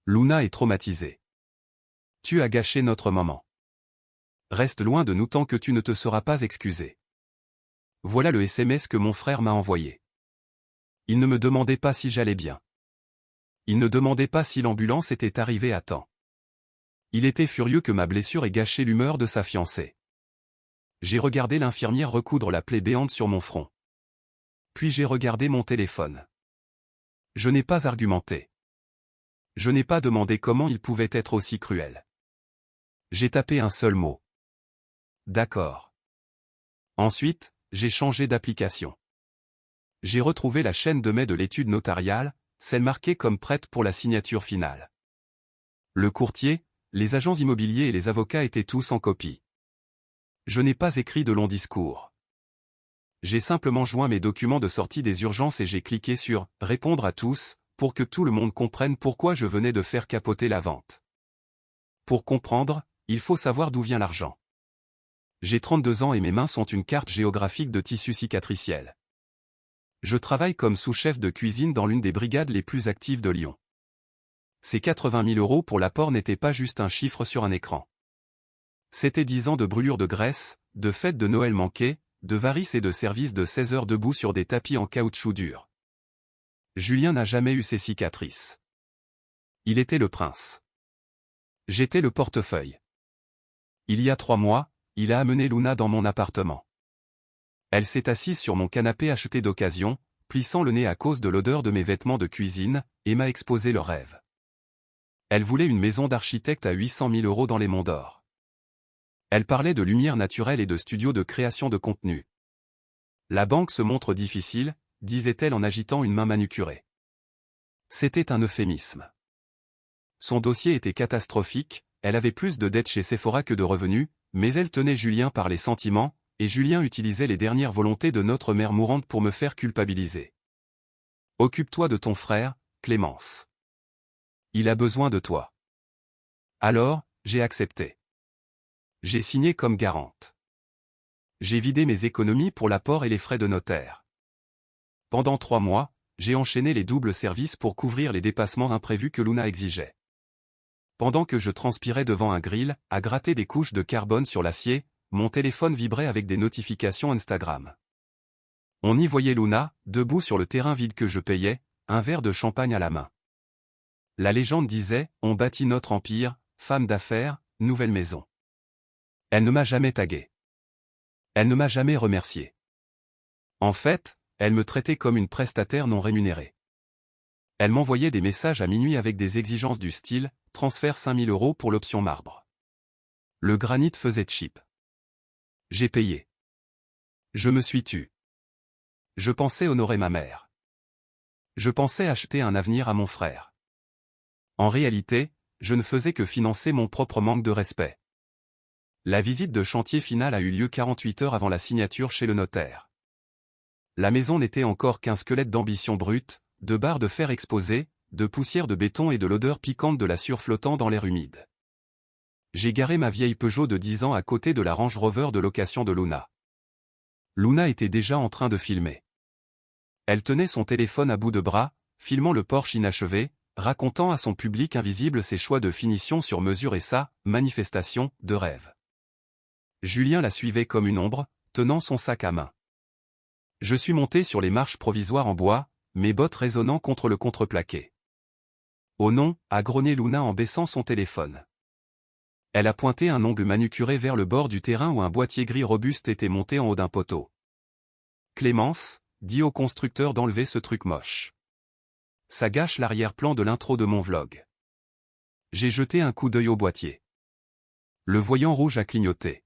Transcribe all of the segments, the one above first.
Luna est traumatisée. Tu as gâché notre moment. Reste loin de nous tant que tu ne te seras pas excusé. Voilà le SMS que mon frère m'a envoyé. Il ne me demandait pas si j'allais bien. Il ne demandait pas si l'ambulance était arrivée à temps. Il était furieux que ma blessure ait gâché l'humeur de sa fiancée. J'ai regardé l'infirmière recoudre la plaie béante sur mon front. Puis j'ai regardé mon téléphone. Je n'ai pas argumenté. Je n'ai pas demandé comment il pouvait être aussi cruel. J'ai tapé un seul mot. D'accord. Ensuite, j'ai changé d'application. J'ai retrouvé la chaîne de mai de l'étude notariale, celle marquée comme prête pour la signature finale. Le courtier, les agents immobiliers et les avocats étaient tous en copie. Je n'ai pas écrit de long discours. J'ai simplement joint mes documents de sortie des urgences et j'ai cliqué sur « Répondre à tous » pour que tout le monde comprenne pourquoi je venais de faire capoter la vente. Pour comprendre, il faut savoir d'où vient l'argent. J'ai 32 ans et mes mains sont une carte géographique de tissu cicatriciel. Je travaille comme sous-chef de cuisine dans l'une des brigades les plus actives de Lyon. Ces 80 000 € pour l'apport n'étaient pas juste un chiffre sur un écran. C'était 10 ans de brûlure de graisse, de fêtes de Noël manquées, de varices et de services de 16 heures debout sur des tapis en caoutchouc dur. Julien n'a jamais eu ces cicatrices. Il était le prince. J'étais le portefeuille. Il y a 3 mois, il a amené Luna dans mon appartement. Elle s'est assise sur mon canapé acheté d'occasion, plissant le nez à cause de l'odeur de mes vêtements de cuisine, et m'a exposé le rêve. Elle voulait une maison d'architecte à 800 000 € dans les Monts d'Or. Elle parlait de lumière naturelle et de studios de création de contenu. La banque se montre difficile, disait-elle en agitant une main manucurée. C'était un euphémisme. Son dossier était catastrophique, elle avait plus de dettes chez Sephora que de revenus, mais elle tenait Julien par les sentiments, et Julien utilisait les dernières volontés de notre mère mourante pour me faire culpabiliser. Occupe-toi de ton frère, Clémence. Il a besoin de toi. Alors, j'ai accepté. J'ai signé comme garante. J'ai vidé mes économies pour l'apport et les frais de notaire. Pendant 3 mois, j'ai enchaîné les doubles services pour couvrir les dépassements imprévus que Luna exigeait. Pendant que je transpirais devant un grill, à gratter des couches de carbone sur l'acier, mon téléphone vibrait avec des notifications Instagram. On y voyait Luna, debout sur le terrain vide que je payais, un verre de champagne à la main. La légende disait « On bâtit notre empire, femme d'affaires, nouvelle maison ». Elle ne m'a jamais tagué. Elle ne m'a jamais remercié. En fait, elle me traitait comme une prestataire non rémunérée. Elle m'envoyait des messages à minuit avec des exigences du style « Transfère 5 000 € pour l'option marbre ». Le granit faisait cheap. J'ai payé. Je me suis tu. Je pensais honorer ma mère. Je pensais acheter un avenir à mon frère. En réalité, je ne faisais que financer mon propre manque de respect. La visite de chantier finale a eu lieu 48 heures avant la signature chez le notaire. La maison n'était encore qu'un squelette d'ambition brute, de barres de fer exposées, de poussière de béton et de l'odeur piquante de la surflottant dans l'air humide. J'ai garé ma vieille Peugeot de 10 ans à côté de la Range Rover de location de Luna. Luna était déjà en train de filmer. Elle tenait son téléphone à bout de bras, filmant le Porsche inachevé, racontant à son public invisible ses choix de finition sur mesure et sa manifestation de rêve. Julien la suivait comme une ombre, tenant son sac à main. Je suis monté sur les marches provisoires en bois, mes bottes résonnant contre le contreplaqué. Oh non, a grogné Luna en baissant son téléphone. Elle a pointé un ongle manucuré vers le bord du terrain où un boîtier gris robuste était monté en haut d'un poteau. Clémence, dis au constructeur d'enlever ce truc moche. Ça gâche l'arrière-plan de l'intro de mon vlog. J'ai jeté un coup d'œil au boîtier. Le voyant rouge a clignoté.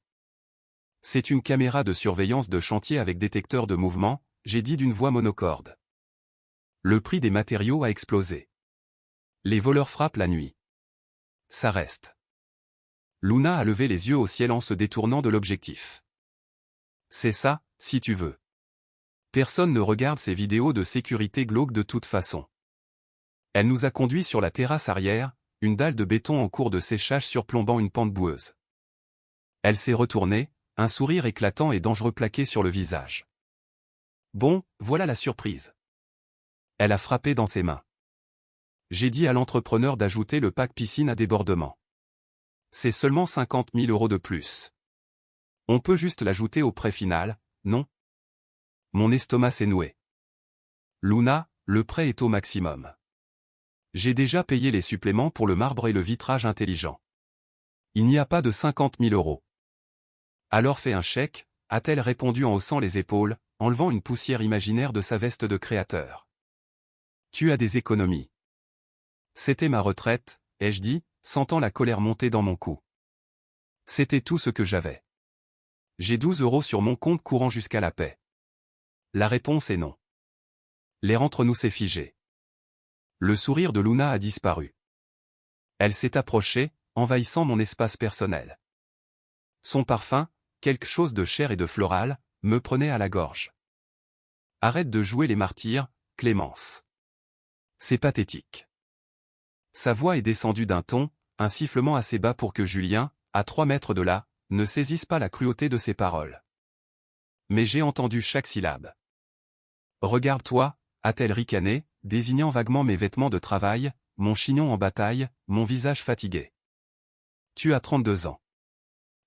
C'est une caméra de surveillance de chantier avec détecteur de mouvement, j'ai dit d'une voix monocorde. Le prix des matériaux a explosé. Les voleurs frappent la nuit. Ça reste. Luna a levé les yeux au ciel en se détournant de l'objectif. C'est ça, si tu veux. Personne ne regarde ces vidéos de sécurité glauques de toute façon. Elle nous a conduits sur la terrasse arrière, une dalle de béton en cours de séchage surplombant une pente boueuse. Elle s'est retournée, un sourire éclatant et dangereux plaqué sur le visage. Bon, voilà la surprise. Elle a frappé dans ses mains. J'ai dit à l'entrepreneur d'ajouter le pack piscine à débordement. C'est seulement 50 000 € de plus. On peut juste l'ajouter au prêt final, non? Mon estomac s'est noué. Luna, le prêt est au maximum. J'ai déjà payé les suppléments pour le marbre et le vitrage intelligent. Il n'y a pas de 50 000 €. Alors fais un chèque, a-t-elle répondu en haussant les épaules, enlevant une poussière imaginaire de sa veste de créateur. Tu as des économies. C'était ma retraite, ai-je dit, sentant la colère monter dans mon cou. C'était tout ce que j'avais. J'ai 12 € sur mon compte courant jusqu'à la paix. La réponse est non. L'air entre nous s'est figé. Le sourire de Luna a disparu. Elle s'est approchée, envahissant mon espace personnel. Son parfum, quelque chose de cher et de floral, me prenait à la gorge. Arrête de jouer les martyrs, Clémence. C'est pathétique. Sa voix est descendue d'un ton, un sifflement assez bas pour que Julien, à 3 mètres de là, ne saisisse pas la cruauté de ses paroles. Mais j'ai entendu chaque syllabe. Regarde-toi, a-t-elle ricané, désignant vaguement mes vêtements de travail, mon chignon en bataille, mon visage fatigué. Tu as 32 ans.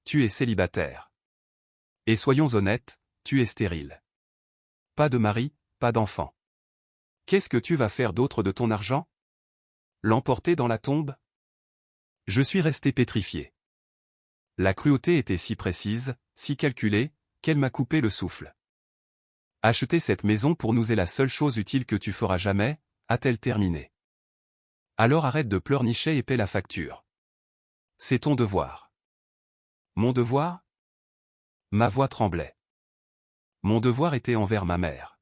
Tu es célibataire. Et soyons honnêtes, tu es stérile. Pas de mari, pas d'enfant. Qu'est-ce que tu vas faire d'autre de ton argent? L'emporter dans la tombe? Je suis resté pétrifié. La cruauté était si précise, si calculée, qu'elle m'a coupé le souffle. Acheter cette maison pour nous est la seule chose utile que tu feras jamais, a-t-elle terminé. Alors arrête de pleurnicher et paie la facture. C'est ton devoir. Mon devoir? Ma voix tremblait. Mon devoir était envers ma mère.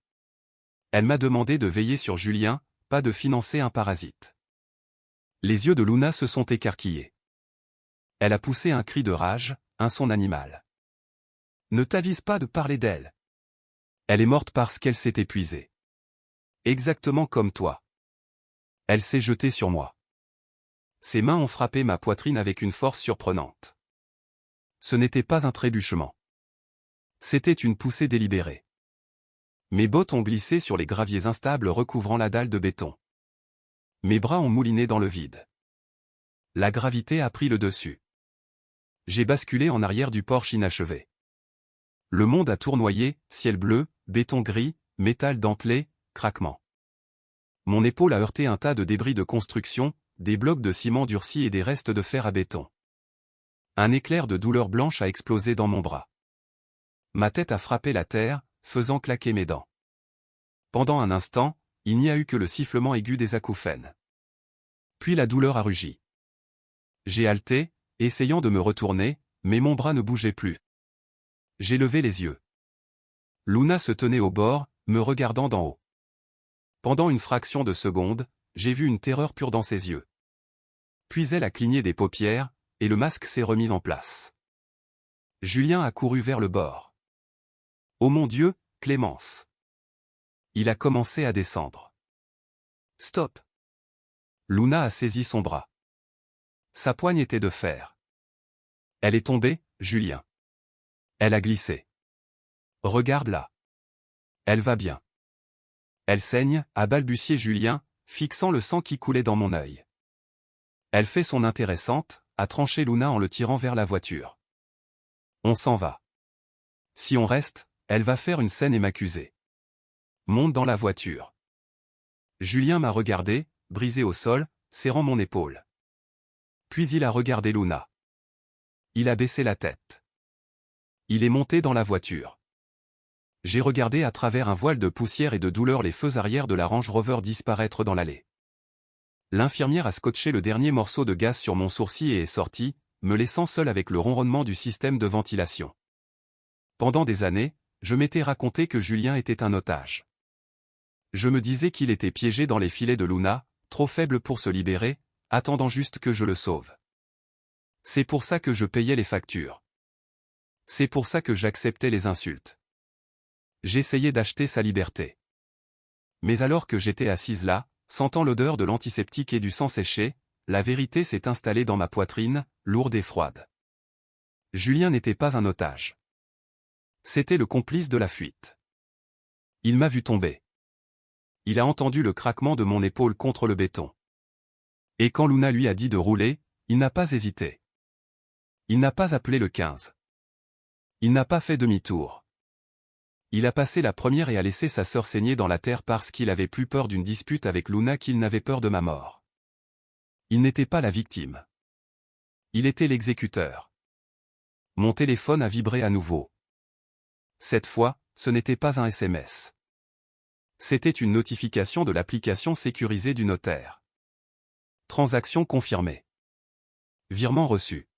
Elle m'a demandé de veiller sur Julien, pas de financer un parasite. Les yeux de Luna se sont écarquillés. Elle a poussé un cri de rage, un son animal. Ne t'avise pas de parler d'elle. Elle est morte parce qu'elle s'est épuisée. Exactement comme toi. Elle s'est jetée sur moi. Ses mains ont frappé ma poitrine avec une force surprenante. Ce n'était pas un trébuchement. C'était une poussée délibérée. Mes bottes ont glissé sur les graviers instables recouvrant la dalle de béton. Mes bras ont mouliné dans le vide. La gravité a pris le dessus. J'ai basculé en arrière du Porsche inachevé. Le monde a tournoyé, ciel bleu, béton gris, métal dentelé, craquement. Mon épaule a heurté un tas de débris de construction, des blocs de ciment durci et des restes de fer à béton. Un éclair de douleur blanche a explosé dans mon bras. Ma tête a frappé la terre, faisant claquer mes dents. Pendant un instant, il n'y a eu que le sifflement aigu des acouphènes. Puis la douleur a rugi. J'ai haleté, essayant de me retourner, mais mon bras ne bougeait plus. J'ai levé les yeux. Luna se tenait au bord, me regardant d'en haut. Pendant une fraction de seconde, j'ai vu une terreur pure dans ses yeux. Puis elle a cligné des paupières, et le masque s'est remis en place. Julien a couru vers le bord. Oh mon Dieu, Clémence! Il a commencé à descendre. Stop! Luna a saisi son bras. Sa poigne était de fer. Elle est tombée, Julien. Elle a glissé. Regarde-la. Elle va bien. Elle saigne, a balbutié Julien, fixant le sang qui coulait dans mon œil. Elle fait son intéressante, a tranché Luna en le tirant vers la voiture. On s'en va. Si on reste, elle va faire une scène et m'accuser. Monte dans la voiture. Julien m'a regardé, brisé au sol, serrant mon épaule. Puis il a regardé Luna. Il a baissé la tête. Il est monté dans la voiture. J'ai regardé à travers un voile de poussière et de douleur les feux arrière de la Range Rover disparaître dans l'allée. L'infirmière a scotché le dernier morceau de gaz sur mon sourcil et est sortie, me laissant seul avec le ronronnement du système de ventilation. Pendant des années, je m'étais raconté que Julien était un otage. Je me disais qu'il était piégé dans les filets de Luna, trop faible pour se libérer, attendant juste que je le sauve. C'est pour ça que je payais les factures. C'est pour ça que j'acceptais les insultes. J'essayais d'acheter sa liberté. Mais alors que j'étais assise là, sentant l'odeur de l'antiseptique et du sang séché, la vérité s'est installée dans ma poitrine, lourde et froide. Julien n'était pas un otage. C'était le complice de la fuite. Il m'a vu tomber. Il a entendu le craquement de mon épaule contre le béton. Et quand Luna lui a dit de rouler, il n'a pas hésité. Il n'a pas appelé le 15. Il n'a pas fait demi-tour. Il a passé la première et a laissé sa sœur saigner dans la terre parce qu'il avait plus peur d'une dispute avec Luna qu'il n'avait peur de ma mort. Il n'était pas la victime. Il était l'exécuteur. Mon téléphone a vibré à nouveau. Cette fois, ce n'était pas un SMS. C'était une notification de l'application sécurisée du notaire. Transaction confirmée. Virement reçu.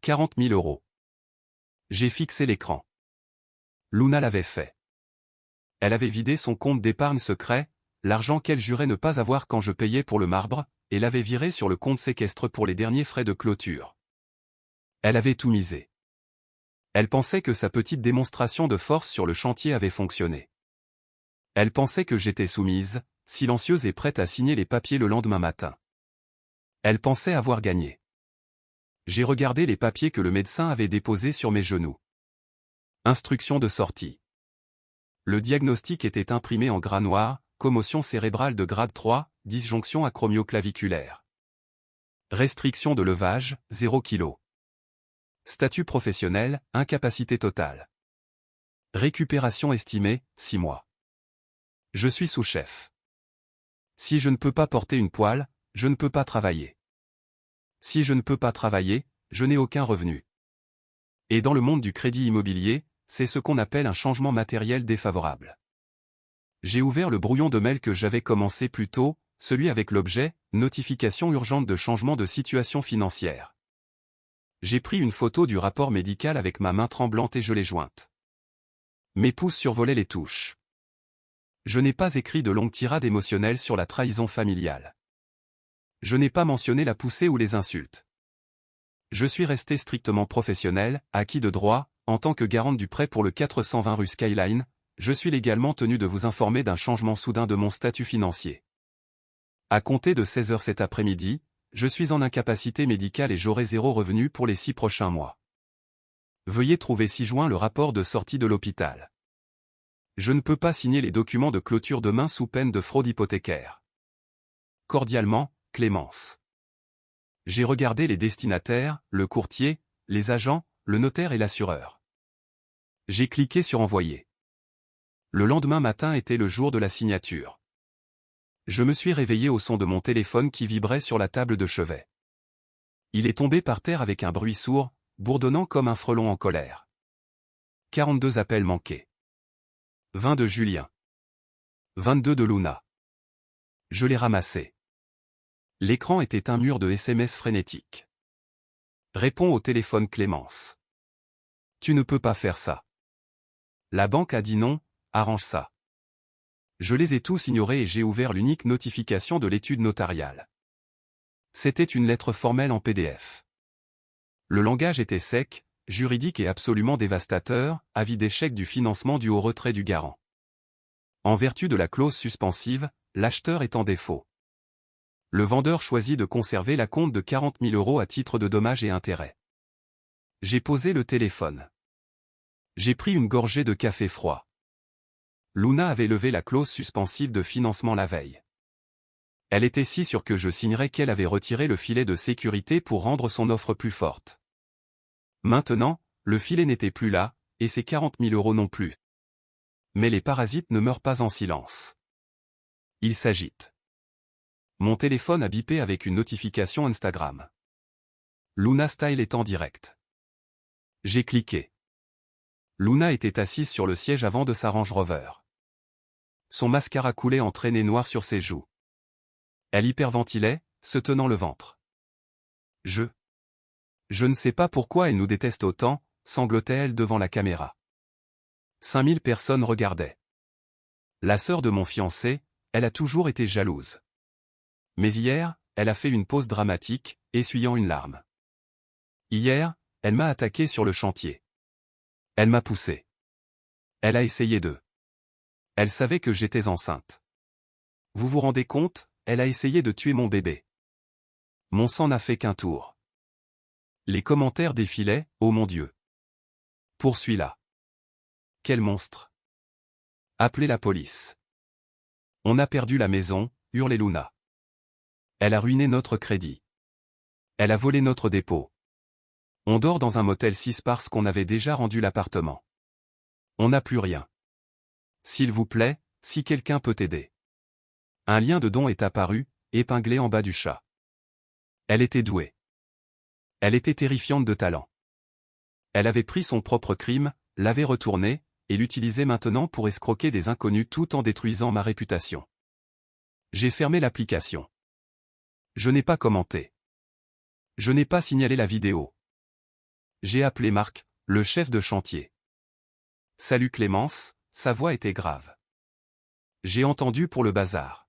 40 000 €. J'ai fixé l'écran. Luna l'avait fait. Elle avait vidé son compte d'épargne secret, l'argent qu'elle jurait ne pas avoir quand je payais pour le marbre, et l'avait viré sur le compte séquestre pour les derniers frais de clôture. Elle avait tout misé. Elle pensait que sa petite démonstration de force sur le chantier avait fonctionné. Elle pensait que j'étais soumise, silencieuse et prête à signer les papiers le lendemain matin. Elle pensait avoir gagné. J'ai regardé les papiers que le médecin avait déposés sur mes genoux. Instruction de sortie. Le diagnostic était imprimé en gras noir, commotion cérébrale de grade 3, disjonction acromioclaviculaire. Restriction de levage, 0 kg. Statut professionnel, incapacité totale. Récupération estimée, 6 mois. Je suis sous-chef. Si je ne peux pas porter une poêle, je ne peux pas travailler. Si je ne peux pas travailler, je n'ai aucun revenu. Et dans le monde du crédit immobilier, c'est ce qu'on appelle un changement matériel défavorable. J'ai ouvert le brouillon de mail que j'avais commencé plus tôt, celui avec l'objet « Notification urgente de changement de situation financière ». J'ai pris une photo du rapport médical avec ma main tremblante et je l'ai jointe. Mes pouces survolaient les touches. Je n'ai pas écrit de longues tirades émotionnelles sur la trahison familiale. Je n'ai pas mentionné la poussée ou les insultes. Je suis resté strictement professionnel, acquis de droit, en tant que garante du prêt pour le 420 rue Skyline, je suis légalement tenu de vous informer d'un changement soudain de mon statut financier. À compter de 16 h cet après-midi, je suis en incapacité médicale et j'aurai 0 revenu pour les 6 prochains mois. Veuillez trouver ci-joint le rapport de sortie de l'hôpital. Je ne peux pas signer les documents de clôture demain sous peine de fraude hypothécaire. Cordialement, Clémence. J'ai regardé les destinataires, le courtier, les agents, le notaire et l'assureur. J'ai cliqué sur envoyer. Le lendemain matin était le jour de la signature. Je me suis réveillé au son de mon téléphone qui vibrait sur la table de chevet. Il est tombé par terre avec un bruit sourd, bourdonnant comme un frelon en colère. 42 appels manqués. 20 de Julien. 22 de Luna. Je l'ai ramassé. L'écran était un mur de SMS frénétique. Réponds au téléphone Clémence. Tu ne peux pas faire ça. La banque a dit non, arrange ça. Je les ai tous ignorés et j'ai ouvert l'unique notification de l'étude notariale. C'était une lettre formelle en PDF. Le langage était sec, juridique et absolument dévastateur, avis d'échec du financement dû au retrait du garant. En vertu de la clause suspensive, l'acheteur est en défaut. Le vendeur choisit de conserver l'acompte de 40 000 € à titre de dommages et intérêts. J'ai posé le téléphone. J'ai pris une gorgée de café froid. Luna avait levé la clause suspensive de financement la veille. Elle était si sûre que je signerais qu'elle avait retiré le filet de sécurité pour rendre son offre plus forte. Maintenant, le filet n'était plus là, et ses 40 000 € non plus. Mais les parasites ne meurent pas en silence. Ils s'agitent. Mon téléphone a bipé avec une notification Instagram. Luna Style est en direct. J'ai cliqué. Luna était assise sur le siège avant de sa Range Rover. Son mascara coulait en traînées noires sur ses joues. Elle hyperventilait, se tenant le ventre. Je ne sais pas pourquoi elle nous déteste autant, sanglotait-elle devant la caméra. 5000 personnes regardaient. La sœur de mon fiancé, elle a toujours été jalouse. Mais hier, elle a fait une pause dramatique, essuyant une larme. Hier, elle m'a attaqué sur le chantier. Elle m'a poussé. Elle a essayé de. Elle savait que j'étais enceinte. Vous vous rendez compte, elle a essayé de tuer mon bébé. Mon sang n'a fait qu'un tour. Les commentaires défilaient, oh mon Dieu. Poursuis-la. Quel monstre. Appelez la police. On a perdu la maison, hurlait Luna. Elle a ruiné notre crédit. Elle a volé notre dépôt. On dort dans un motel 6 parce qu'on avait déjà rendu l'appartement. On n'a plus rien. S'il vous plaît, si quelqu'un peut t'aider. Un lien de don est apparu, épinglé en bas du chat. Elle était douée. Elle était terrifiante de talent. Elle avait pris son propre crime, l'avait retourné, et l'utilisait maintenant pour escroquer des inconnus tout en détruisant ma réputation. J'ai fermé l'application. Je n'ai pas commenté. Je n'ai pas signalé la vidéo. J'ai appelé Marc, le chef de chantier. Salut Clémence, sa voix était grave. J'ai entendu pour le bazar.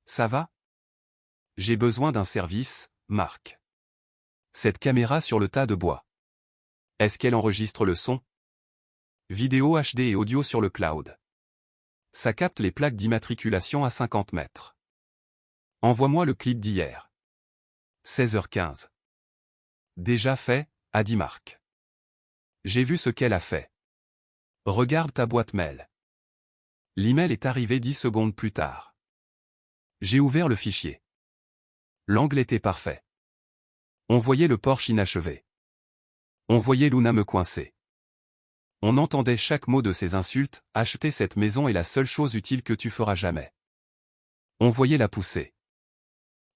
Ça va? J'ai besoin d'un service, Marc. Cette caméra sur le tas de bois. Est-ce qu'elle enregistre le son? Vidéo HD et audio sur le cloud. Ça capte les plaques d'immatriculation à 50 mètres. Envoie-moi le clip d'hier. 16h15. Déjà fait, a dit Marc. J'ai vu ce qu'elle a fait. Regarde ta boîte mail. L'email est arrivé 10 secondes plus tard. J'ai ouvert le fichier. L'angle était parfait. On voyait le Porsche inachevé. On voyait Luna me coincer. On entendait chaque mot de ses insultes, acheter cette maison est la seule chose utile que tu feras jamais. On voyait la pousser.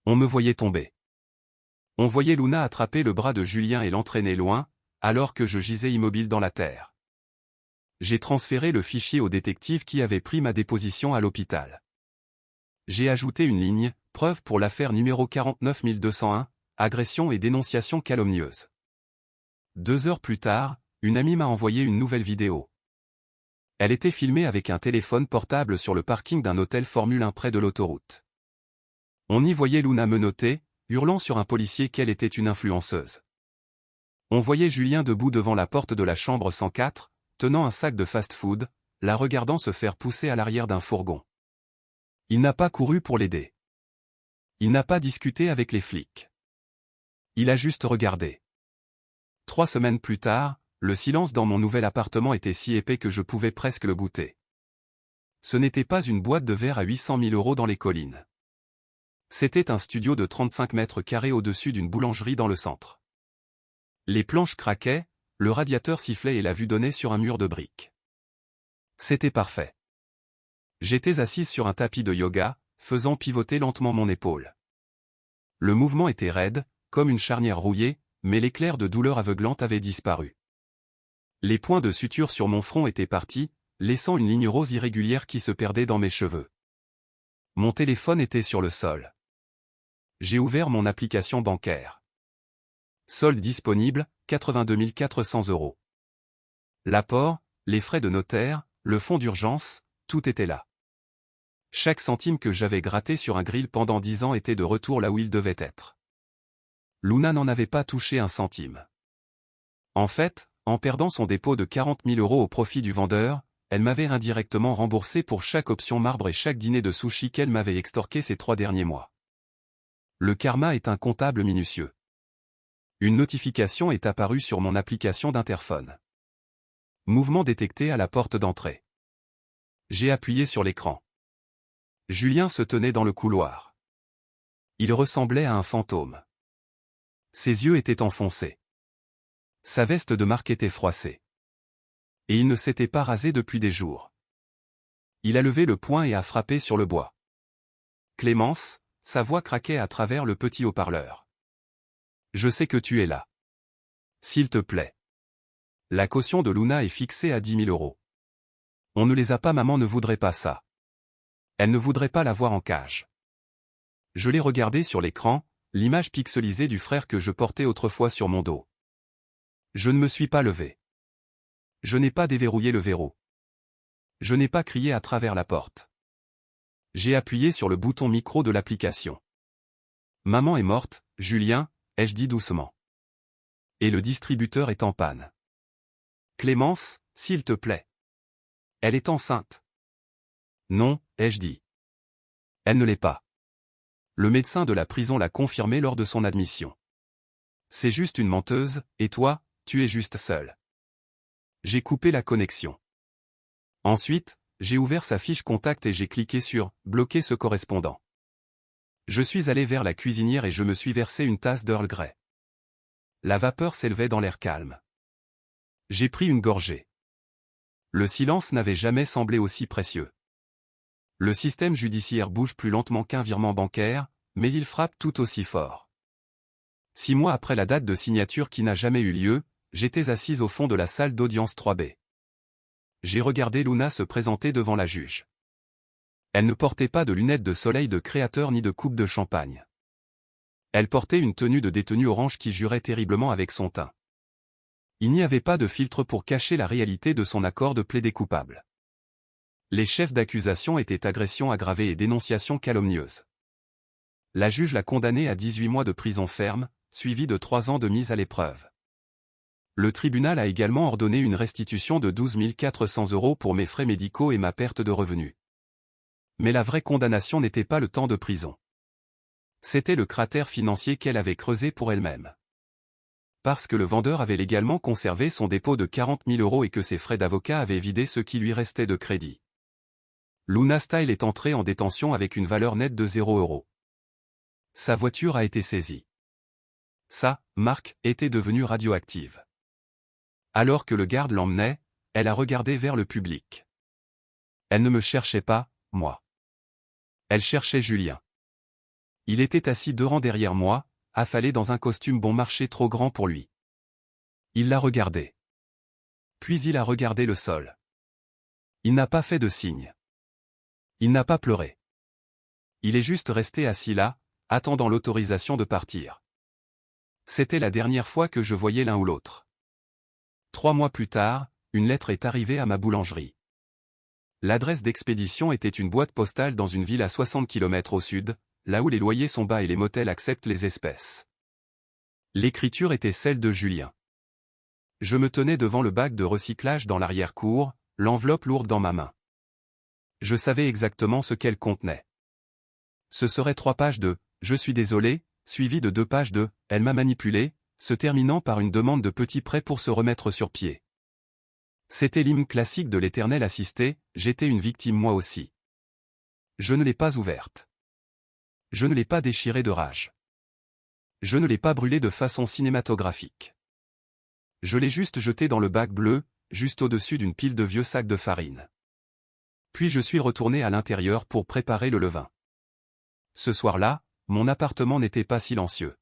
On me voyait tomber. On voyait Luna attraper le bras de Julien et l'entraîner loin, alors que je gisais immobile dans la terre. J'ai transféré le fichier au détective qui avait pris ma déposition à l'hôpital. J'ai ajouté une ligne, preuve pour l'affaire numéro 49201, agression et dénonciation calomnieuse. 2 heures plus tard, une amie m'a envoyé une nouvelle vidéo. Elle était filmée avec un téléphone portable sur le parking d'un hôtel Formule 1 près de l'autoroute. On y voyait Luna menottée, hurlant sur un policier qu'elle était une influenceuse. On voyait Julien debout devant la porte de la chambre 104, tenant un sac de fast-food, la regardant se faire pousser à l'arrière d'un fourgon. Il n'a pas couru pour l'aider. Il n'a pas discuté avec les flics. Il a juste regardé. 3 semaines plus tard, le silence dans mon nouvel appartement était si épais que je pouvais presque le goûter. Ce n'était pas une boîte de verre à 800 000 € dans les collines. C'était un studio de 35 mètres carrés au-dessus d'une boulangerie dans le centre. Les planches craquaient, le radiateur sifflait et la vue donnait sur un mur de briques. C'était parfait. J'étais assise sur un tapis de yoga, faisant pivoter lentement mon épaule. Le mouvement était raide, comme une charnière rouillée, mais l'éclair de douleur aveuglante avait disparu. Les points de suture sur mon front étaient partis, laissant une ligne rose irrégulière qui se perdait dans mes cheveux. Mon téléphone était sur le sol. J'ai ouvert mon application bancaire. Solde disponible, 82 400 €. L'apport, les frais de notaire, le fonds d'urgence, tout était là. Chaque centime que j'avais gratté sur un grill pendant 10 ans était de retour là où il devait être. Luna n'en avait pas touché un centime. En fait, en perdant son dépôt de 40 000 € au profit du vendeur, elle m'avait indirectement remboursé pour chaque option marbre et chaque dîner de sushi qu'elle m'avait extorqué ces 3 derniers mois. Le karma est un comptable minutieux. Une notification est apparue sur mon application d'interphone. Mouvement détecté à la porte d'entrée. J'ai appuyé sur l'écran. Julien se tenait dans le couloir. Il ressemblait à un fantôme. Ses yeux étaient enfoncés. Sa veste de marque était froissée. Et il ne s'était pas rasé depuis des jours. Il a levé le poing et a frappé sur le bois. Clémence, sa voix craquait à travers le petit haut-parleur. Je sais que tu es là. S'il te plaît. La caution de Luna est fixée à 10 000 €. On ne les a pas, maman ne voudrait pas ça. Elle ne voudrait pas la voir en cage. Je l'ai regardé sur l'écran, l'image pixelisée du frère que je portais autrefois sur mon dos. Je ne me suis pas levé. Je n'ai pas déverrouillé le verrou. Je n'ai pas crié à travers la porte. J'ai appuyé sur le bouton micro de l'application. Maman est morte, Julien, ai-je dit doucement. Et le distributeur est en panne. Clémence, s'il te plaît. Elle est enceinte. Non, ai-je dit. Elle ne l'est pas. Le médecin de la prison l'a confirmé lors de son admission. C'est juste une menteuse, et toi, tu es juste seul. J'ai coupé la connexion. Ensuite, j'ai ouvert sa fiche contact et j'ai cliqué sur « Bloquer ce correspondant ». Je suis allé vers la cuisinière et je me suis versé une tasse d'Earl Grey. La vapeur s'élevait dans l'air calme. J'ai pris une gorgée. Le silence n'avait jamais semblé aussi précieux. Le système judiciaire bouge plus lentement qu'un virement bancaire, mais il frappe tout aussi fort. 6 mois après la date de signature qui n'a jamais eu lieu, j'étais assise au fond de la salle d'audience 3B. J'ai regardé Luna se présenter devant la juge. Elle ne portait pas de lunettes de soleil de créateur ni de coupe de champagne. Elle portait une tenue de détenue orange qui jurait terriblement avec son teint. Il n'y avait pas de filtre pour cacher la réalité de son accord de plaider coupable. Les chefs d'accusation étaient agression aggravée et dénonciation calomnieuse. La juge l'a condamné à 18 mois de prison ferme, suivi de 3 ans de mise à l'épreuve. Le tribunal a également ordonné une restitution de 12 400 € pour mes frais médicaux et ma perte de revenus. Mais la vraie condamnation n'était pas le temps de prison. C'était le cratère financier qu'elle avait creusé pour elle-même. Parce que le vendeur avait légalement conservé son dépôt de 40 000 € et que ses frais d'avocat avaient vidé ce qui lui restait de crédit. Luna Style est entrée en détention avec une valeur nette de 0 €. Sa voiture a été saisie. Sa marque était devenue radioactive. Alors que le garde l'emmenait, elle a regardé vers le public. Elle ne me cherchait pas, moi. Elle cherchait Julien. Il était assis 2 rangs derrière moi, affalé dans un costume bon marché trop grand pour lui. Il l'a regardé. Puis il a regardé le sol. Il n'a pas fait de signe. Il n'a pas pleuré. Il est juste resté assis là, attendant l'autorisation de partir. C'était la dernière fois que je voyais l'un ou l'autre. 3 mois plus tard, une lettre est arrivée à ma boulangerie. L'adresse d'expédition était une boîte postale dans une ville à 60 km au sud, là où les loyers sont bas et les motels acceptent les espèces. L'écriture était celle de Julien. Je me tenais devant le bac de recyclage dans l'arrière-cour, l'enveloppe lourde dans ma main. Je savais exactement ce qu'elle contenait. Ce serait 3 pages de « Je suis désolé », suivi de 2 pages de « Elle m'a manipulé », se terminant par une demande de petit prêt pour se remettre sur pied. C'était l'hymne classique de l'Éternel assisté, j'étais une victime moi aussi. Je ne l'ai pas ouverte. Je ne l'ai pas déchirée de rage. Je ne l'ai pas brûlée de façon cinématographique. Je l'ai juste jetée dans le bac bleu, juste au-dessus d'une pile de vieux sacs de farine. Puis je suis retourné à l'intérieur pour préparer le levain. Ce soir-là, mon appartement n'était pas silencieux.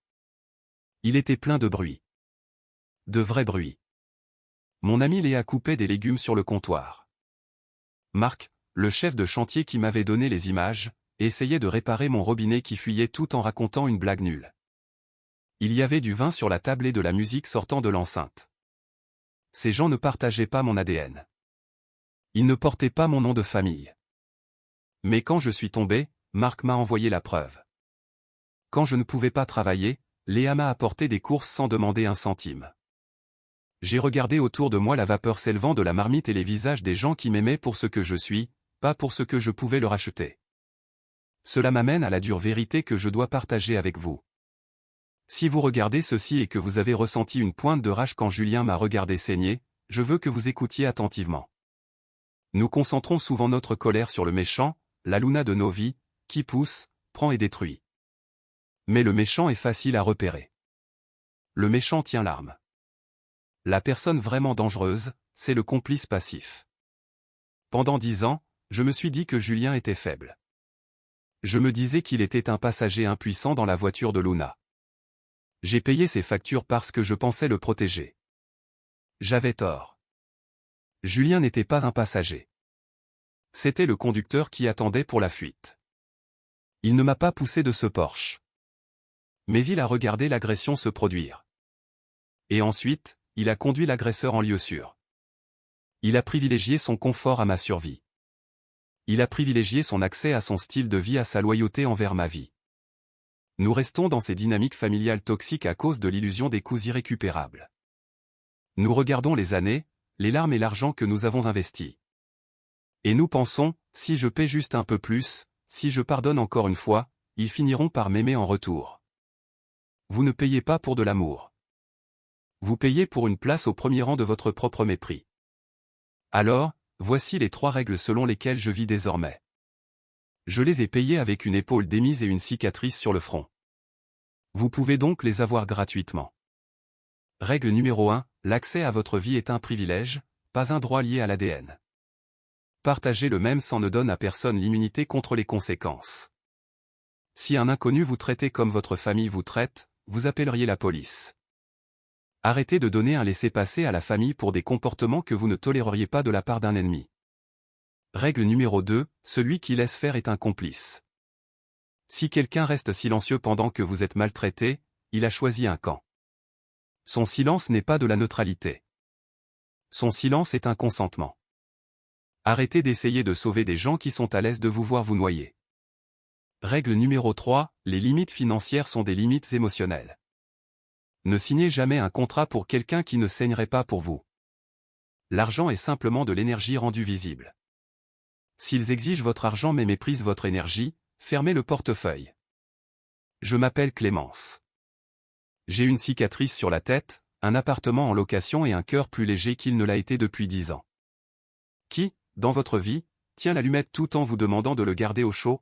Il était plein de bruit. De vrai bruit. Mon ami Léa coupait des légumes sur le comptoir. Marc, le chef de chantier qui m'avait donné les images, essayait de réparer mon robinet qui fuyait tout en racontant une blague nulle. Il y avait du vin sur la table et de la musique sortant de l'enceinte. Ces gens ne partageaient pas mon ADN. Ils ne portaient pas mon nom de famille. Mais quand je suis tombé, Marc m'a envoyé la preuve. Quand je ne pouvais pas travailler, Léa m'a apporté des courses sans demander un centime. J'ai regardé autour de moi la vapeur s'élevant de la marmite et les visages des gens qui m'aimaient pour ce que je suis, pas pour ce que je pouvais leur acheter. Cela m'amène à la dure vérité que je dois partager avec vous. Si vous regardez ceci et que vous avez ressenti une pointe de rage quand Julien m'a regardé saigner, je veux que vous écoutiez attentivement. Nous concentrons souvent notre colère sur le méchant, la Luna de nos vies, qui pousse, prend et détruit. Mais le méchant est facile à repérer. Le méchant tient l'arme. La personne vraiment dangereuse, c'est le complice passif. Pendant 10 ans, je me suis dit que Julien était faible. Je me disais qu'il était un passager impuissant dans la voiture de Luna. J'ai payé ses factures parce que je pensais le protéger. J'avais tort. Julien n'était pas un passager. C'était le conducteur qui attendait pour la fuite. Il ne m'a pas poussé de ce Porsche. Mais il a regardé l'agression se produire. Et ensuite, il a conduit l'agresseur en lieu sûr. Il a privilégié son confort à ma survie. Il a privilégié son accès à son style de vie à sa loyauté envers ma vie. Nous restons dans ces dynamiques familiales toxiques à cause de l'illusion des coups irrécupérables. Nous regardons les années, les larmes et l'argent que nous avons investis. Et nous pensons, si je paie juste un peu plus, si je pardonne encore une fois, ils finiront par m'aimer en retour. Vous ne payez pas pour de l'amour. Vous payez pour une place au premier rang de votre propre mépris. Alors, voici les 3 règles selon lesquelles je vis désormais. Je les ai payés avec une épaule démise et une cicatrice sur le front. Vous pouvez donc les avoir gratuitement. Règle numéro 1, l'accès à votre vie est un privilège, pas un droit lié à l'ADN. Partager le même sang ne donne à personne l'immunité contre les conséquences. Si un inconnu vous traitait comme votre famille vous traite, vous appelleriez la police. Arrêtez de donner un laissez-passer à la famille pour des comportements que vous ne toléreriez pas de la part d'un ennemi. Règle numéro 2, celui qui laisse faire est un complice. Si quelqu'un reste silencieux pendant que vous êtes maltraité, il a choisi un camp. Son silence n'est pas de la neutralité. Son silence est un consentement. Arrêtez d'essayer de sauver des gens qui sont à l'aise de vous voir vous noyer. Règle numéro 3, les limites financières sont des limites émotionnelles. Ne signez jamais un contrat pour quelqu'un qui ne saignerait pas pour vous. L'argent est simplement de l'énergie rendue visible. S'ils exigent votre argent mais méprisent votre énergie, fermez le portefeuille. Je m'appelle Clémence. J'ai une cicatrice sur la tête, un appartement en location et un cœur plus léger qu'il ne l'a été depuis 10 ans. Qui, dans votre vie, tient l'allumette tout en vous demandant de le garder au chaud?